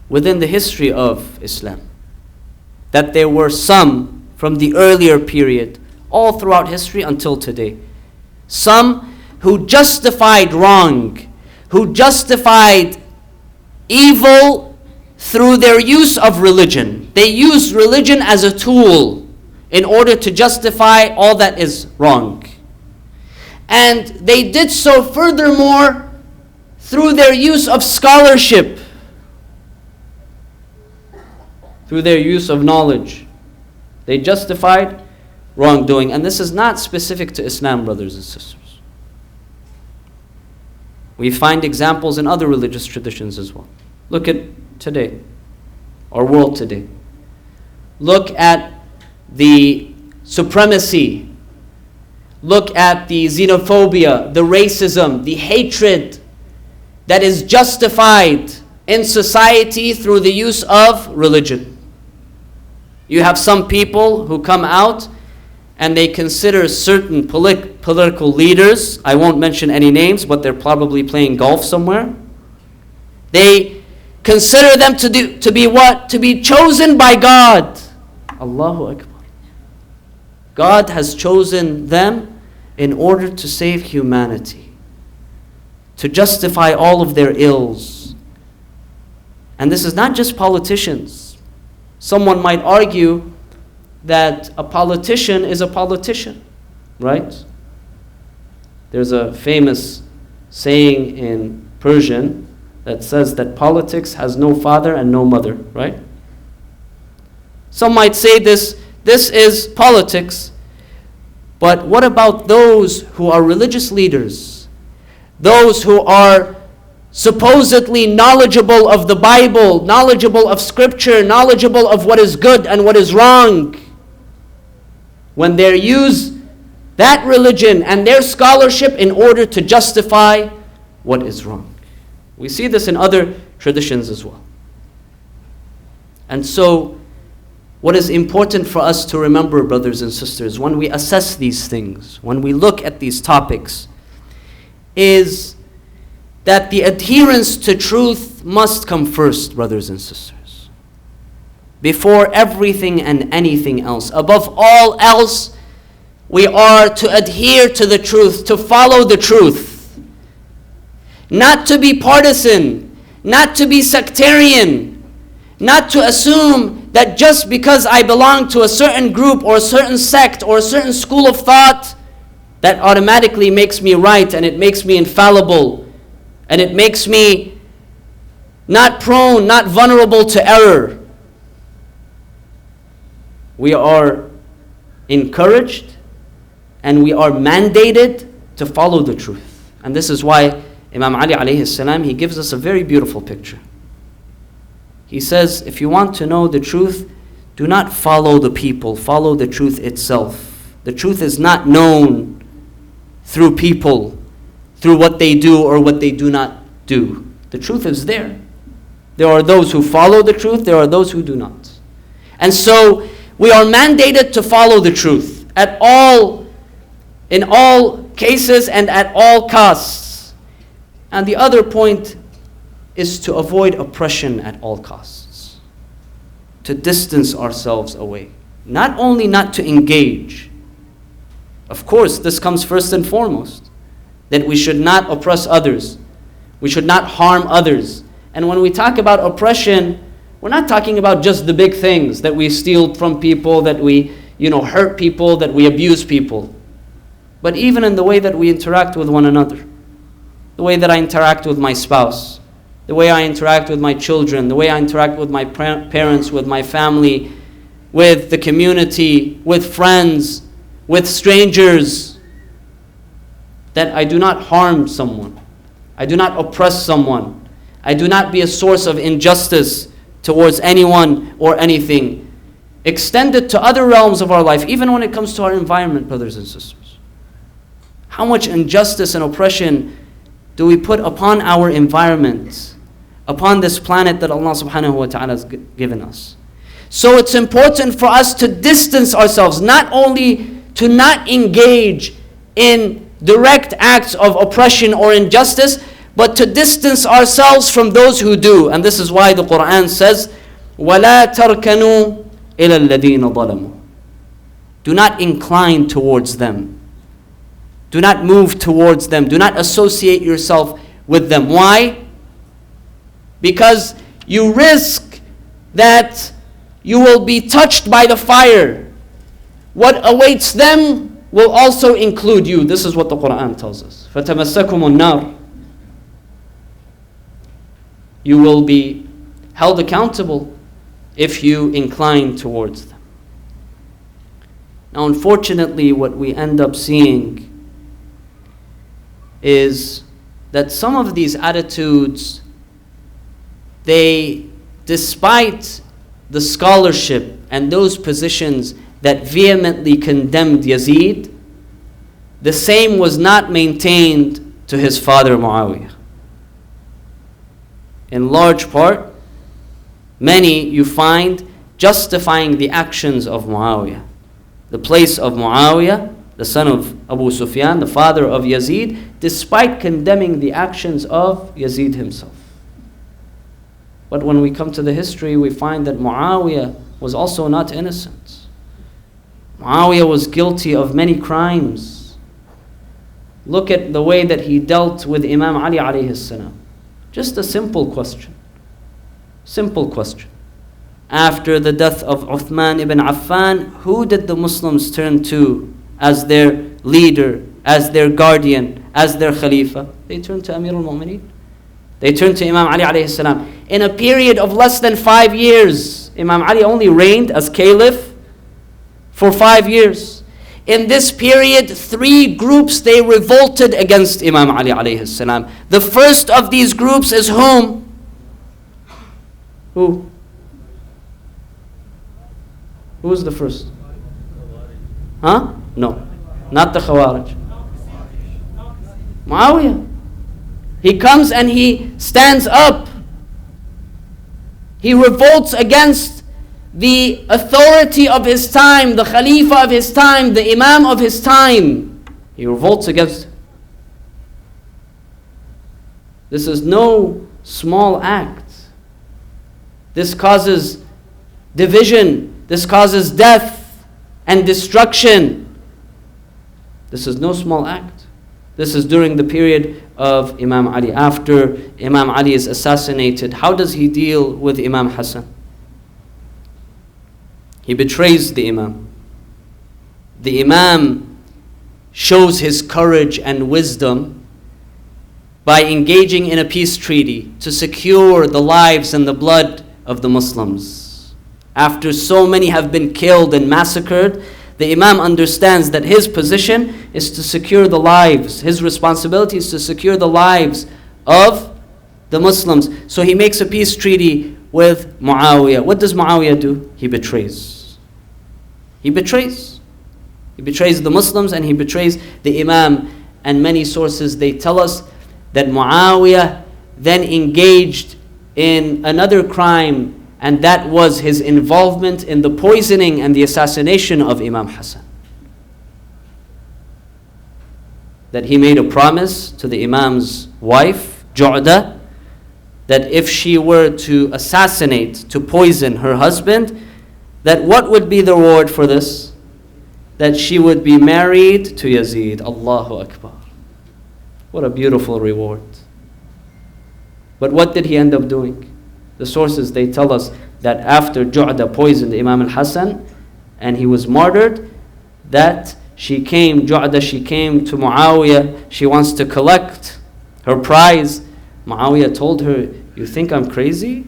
within the history of Islam. That there were some from the earlier period, all throughout history until today, some who justified wrong, who justified evil through their use of religion. They used religion as a tool in order to justify all that is wrong. And they did so furthermore through their use of scholarship, through their use of knowledge. They justified wrongdoing. And this is not specific to Islam, brothers and sisters. We find examples in other religious traditions as well. Look at today, our world today. Look at the supremacy. Look at the xenophobia, the racism, the hatred that is justified in society through the use of religion. You have some people who come out and they consider certain political leaders, I won't mention any names, but they're probably playing golf somewhere. They consider them to be what? To be chosen by God. Allahu Akbar. God has chosen them in order to save humanity, to justify all of their ills. And this is not just politicians. Someone might argue that a politician is a politician, right? There's a famous saying in Persian that says that politics has no father and no mother, right? Some might say this is politics, but what about those who are religious leaders? Those who are supposedly knowledgeable of the Bible, knowledgeable of Scripture, knowledgeable of what is good and what is wrong. When they use that religion and their scholarship in order to justify what is wrong. We see this in other traditions as well. And so, what is important for us to remember, brothers and sisters, when we assess these things, when we look at these topics, is that the adherence to truth must come first, brothers and sisters. Before everything and anything else. Above all else, we are to adhere to the truth, to follow the truth. Not to be partisan, not to be sectarian, not to assume that just because I belong to a certain group or a certain sect or a certain school of thought, that automatically makes me right, and it makes me infallible, and it makes me not prone, not vulnerable to error. We are encouraged and we are mandated to follow the truth. And this is why Imam Ali alayhi salam, he gives us a very beautiful picture. He says, if you want to know the truth, do not follow the people, follow the truth itself. The truth is not known through people, through what they do or what they do not do. The truth is there. There are those who follow the truth, there are those who do not. And so we are mandated to follow the truth in all cases and at all costs. And the other point is to avoid oppression at all costs. To distance ourselves away. Not only not to engage. Of course, this comes first and foremost. That we should not oppress others. We should not harm others. And when we talk about oppression, we're not talking about just the big things, that we steal from people, that we hurt people, that we abuse people. But even in the way that we interact with one another. The way that I interact with my spouse. The way I interact with my children. The way I interact with my parents, with my family, with the community, with friends, with strangers. That I do not harm someone. I do not oppress someone. I do not be a source of injustice towards anyone or anything. Extend it to other realms of our life, even when it comes to our environment, brothers and sisters. How much injustice and oppression do we put upon our environment, upon this planet that Allah subhanahu wa ta'ala has given us? So it's important for us to distance ourselves, not only to not engage in direct acts of oppression or injustice, but to distance ourselves from those who do. And this is why the Quran says, وَلَا تَرْكَنُوا إِلَى الَّذِينَ ظَلَمُوا. Do not incline towards them. Do not move towards them. Do not associate yourself with them. Why? Because you risk that you will be touched by the fire. What awaits them will also include you. This is what the Quran tells us. فَتَمَسَّكُمُ النَّارِ. You will be held accountable if you incline towards them. Now, unfortunately, what we end up seeing is that some of these attitudes, despite the scholarship and those positions that vehemently condemned Yazid, the same was not maintained to his father Muawiyah. In large part, many you find justifying the actions of Muawiyah. The place of Muawiyah, the son of Abu Sufyan, the father of Yazid, despite condemning the actions of Yazid himself. But when we come to the history, we find that Muawiyah was also not innocent. Muawiyah was guilty of many crimes. Look at the way that he dealt with Imam Ali alayhi salam. Just a simple question. Simple question. After the death of Uthman ibn Affan, who did the Muslims turn to as their leader, as their guardian, as their Khalifa? They turned to Amir al-Mu'mineen. They turned to Imam Ali alayhi salam. In a period of less than 5 years, Imam Ali only reigned as caliph for 5 years. In this period, 3 groups, they revolted against Imam Ali alayhi salam. The first of these groups is whom? Who? Who is the first? Huh? No, not the Khawarij. Muawiyah. He comes and he stands up. He revolts against the authority of his time, the Khalifa of his time, the Imam of his time. He revolts against him. This is no small act. This causes division. This causes death and destruction. This is no small act. This is during the period of Imam Ali. After Imam Ali is assassinated, how does he deal with Imam Hassan? He betrays the Imam. The Imam shows his courage and wisdom by engaging in a peace treaty to secure the lives and the blood of the Muslims. After so many have been killed and massacred, the Imam understands that his position is to secure the lives. His responsibility is to secure the lives of the Muslims. So he makes a peace treaty with Muawiyah. What does Muawiyah do? He betrays. He betrays. He betrays the Muslims and he betrays the Imam. And many sources, they tell us that Muawiyah then engaged in another crime, and that was his involvement in the poisoning and the assassination of Imam Hassan. That he made a promise to the Imam's wife, Ju'da, that if she were to assassinate, to poison her husband, that what would be the reward for this? That she would be married to Yazid. Allahu Akbar. What a beautiful reward. But what did he end up doing? The sources, they tell us that after Ju'da poisoned Imam al-Hassan and he was martyred, that Ju'da, she came to Muawiyah. She wants to collect her prize. Muawiyah told her, "You think I'm crazy?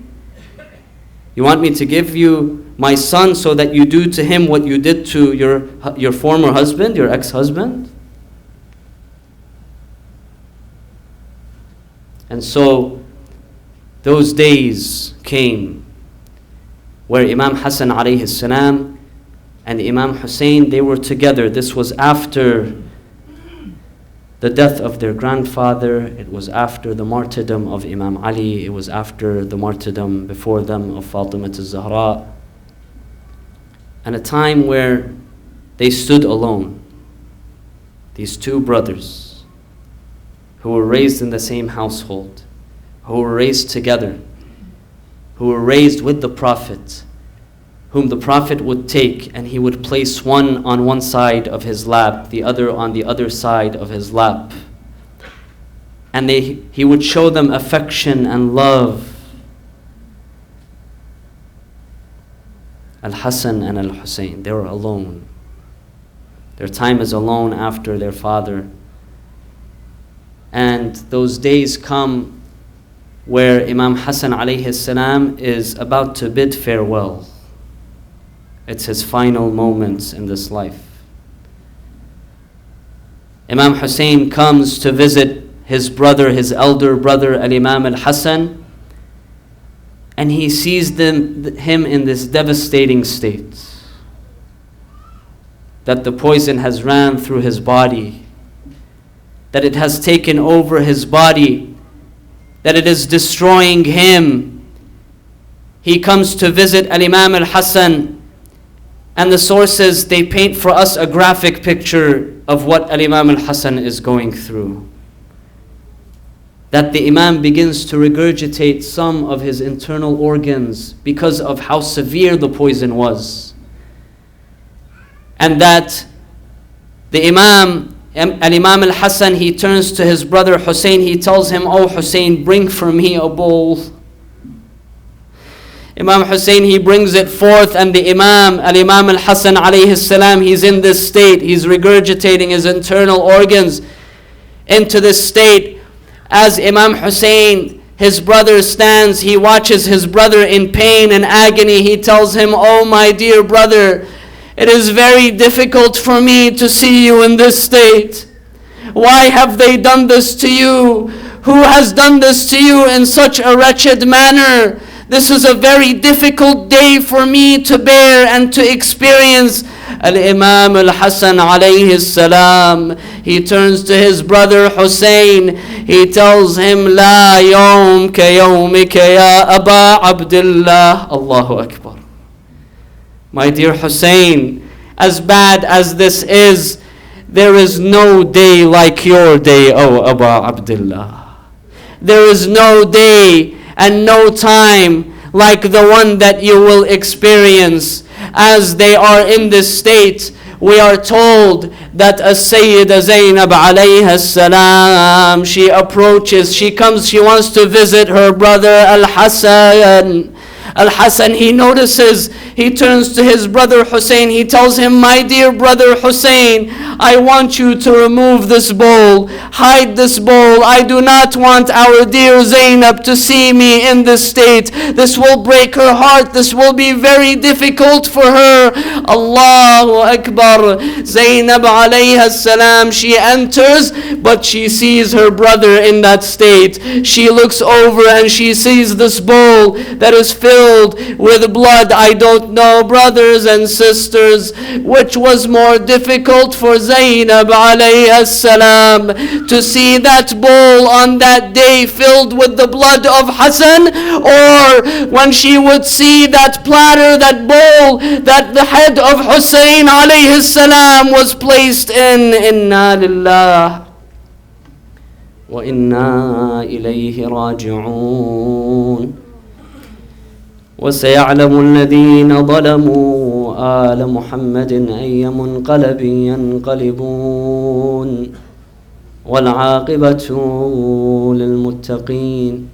You want me to give you my son so that you do to him what you did to your former husband, your ex-husband?" And so those days came where Imam Hassan alayhi salam and Imam Husayn, they were together. This was after the death of their grandfather. It was after the martyrdom of Imam Ali. It was after the martyrdom before them of Fatima al-Zahra. And a time where they stood alone. These two brothers who were raised in the same household, who were raised together, who were raised with the Prophet, whom the Prophet would take and he would place one on one side of his lap, the other on the other side of his lap. And he would show them affection and love. Al-Hassan and Al-Husayn, they were alone. Their time is alone after their father. And those days come where Imam Hassan alayhi salam is about to bid farewell. It's his final moments in this life. Imam Husayn comes to visit his brother, his elder brother, Al-Imam Al-Hassan, and he sees him in this devastating state. That the poison has ran through his body, that it has taken over his body, that it is destroying him. He comes to visit Al-Imam Al-Hassan, and the sources, they paint for us a graphic picture of what Al-Imam Al-Hassan is going through. That the Imam begins to regurgitate some of his internal organs because of how severe the poison was. And that the Imam Al-Hassan, he turns to his brother Husayn, he tells him, "Oh Husayn, bring for me a bowl." Imam Husayn, he brings it forth, and the Al-Imam Al-Hassan alayhi salam, he's in this state, he's regurgitating his internal organs into this state. As Imam Husayn, his brother, stands, he watches his brother in pain and agony. He tells him, "Oh my dear brother, it is very difficult for me to see you in this state. Why have they done this to you? Who has done this to you in such a wretched manner? This is a very difficult day for me to bear and to experience." Al-Imam Al-Hassan alayhi salam, he turns to his brother Husayn, he tells him, "La yawm ka yawmika ya Aba Abdullah." Allahu Akbar. My dear Husayn, as bad as this is, there is no day like your day, O Aba Abdullah. There is no day and no time like the one that you will experience. As they are in this state, we are told that As-Sayyida Zainab alayha salam, she approaches, she comes, she wants to visit her brother Al-Hassan. Al-Hasan, he notices, he turns to his brother Husayn, he tells him, my dear brother Husayn, I want you to remove this bowl, hide this bowl. I do not want our dear Zainab to see me in this state. This will break her heart. This will be very difficult for her. Allahu Akbar. Zainab alayha salam, she enters, but she sees her brother in that state. She looks over and she sees this bowl that is filled with blood. I don't know, brothers and sisters, which was more difficult for Zainab alayha salam, to see that bowl on that day filled with the blood of Hassan, or when she would see that platter, that bowl, that the head of Husayn alayhi salam was placed in. Inna lillah wa inna ilayhi raji'un. وسيعلم الذين ظلموا آل محمد أي منقلب ينقلبون والعاقبة للمتقين.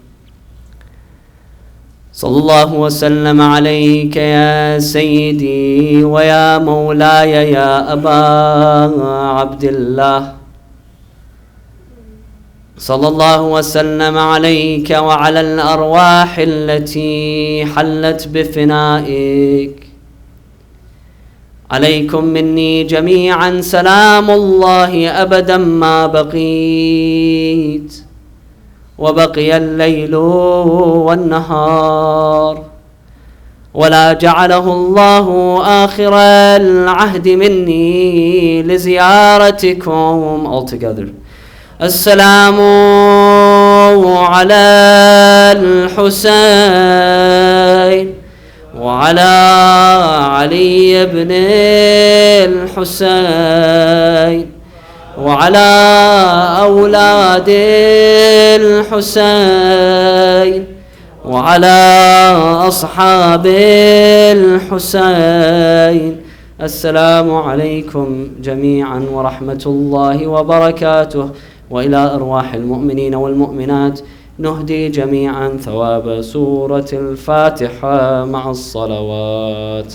صلى الله وسلم عليك يا سيدي ويا مولاي يا أبا عبد الله. صلى الله وسلم عليك وعلى الأرواح التي حلت بفنائك. عليكم مني جميعا سلام الله أبدا ما بقيت وبقي الليل والنهار، ولا جعله الله آخر العهد مني لزيارتكم. All together. السلام على الحسين وعلى علي بن الحسين وعلى أولاد الحسين وعلى أصحاب الحسين. السلام عليكم جميعا ورحمة الله وبركاته. وإلى أرواح المؤمنين والمؤمنات نهدي جميعا ثواب سورة الفاتحة مع الصلوات.